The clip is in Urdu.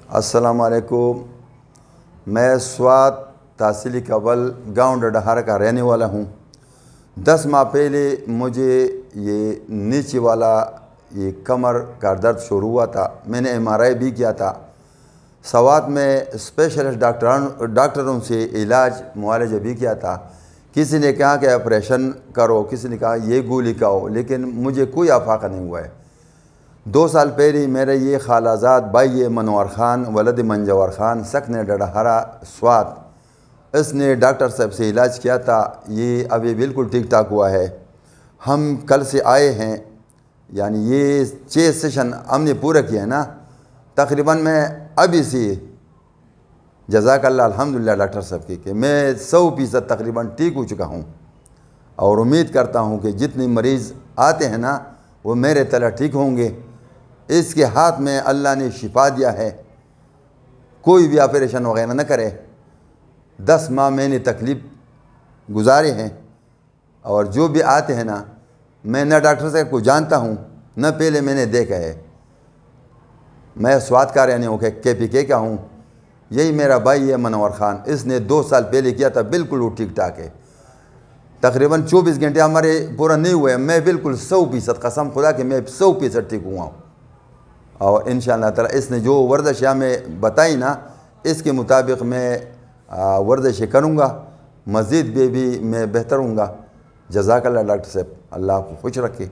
السلام علیکم۔ میں سوات تحصیلی اول گاؤں ڈڈہارا کا رہنے والا ہوں۔ 10 ماہ پہلے مجھے یہ نیچے والا یہ کمر کا درد شروع ہوا تھا۔ میں نے MRI بھی کیا تھا۔ سوات میں اسپیشلسٹ ڈاکٹروں سے علاج معالجہ بھی کیا تھا۔ کسی نے کہا کہ آپریشن کرو، کسی نے کہا یہ گولی کھاؤ، لیکن مجھے کوئی افاقہ نہیں ہوا ہے۔ 2 سال پہلے میرے یہ خالازاد بھائی منور خان ولد منجور خان سکن ڈڈہارا سوات، اس نے ڈاکٹر صاحب سے علاج کیا تھا۔ یہ ابھی بالکل ٹھیک ٹھاک ہوا ہے۔ ہم کل سے آئے ہیں، یعنی یہ 6 سیشن ہم نے پورا کیا ہے نا۔ تقریباً میں ابھی سے جزاک اللہ الحمدللہ ڈاکٹر صاحب کی کہ میں 100% تقریباً ٹھیک ہو چکا ہوں، اور امید کرتا ہوں کہ جتنے مریض آتے ہیں نا وہ میرے طرح ٹھیک ہوں گے۔ اس کے ہاتھ میں اللہ نے شفا دیا ہے، کوئی بھی آپریشن وغیرہ نہ کرے۔ 10 ماہ میں نے تکلیف گزارے ہیں، اور جو بھی آتے ہیں نا، میں نہ ڈاکٹر صاحب کو جانتا ہوں نہ پہلے میں نے دیکھا ہے۔ میں سوات کا رہنے ہوں کہ KPK کا ہوں۔ یہی میرا بھائی ہے منور خان، اس نے 2 سال پہلے کیا تھا، بالکل وہ ٹھیک ٹھاک ہے۔ تقریباً 24 گھنٹے ہمارے پورا نہیں ہوئے، میں بالکل 100% قسم خدا کہ میں 100% ٹھیک ہوا ہوں۔ اور انشاءاللہ تعالی اس نے جو ورزش ہمیں بتائی نا، اس کے مطابق میں ورزش کروں گا، مزید بھی میں بہتر ہوں گا۔ جزاک اللہ ڈاکٹر صاحب، اللہ آپ کو خوش رکھے۔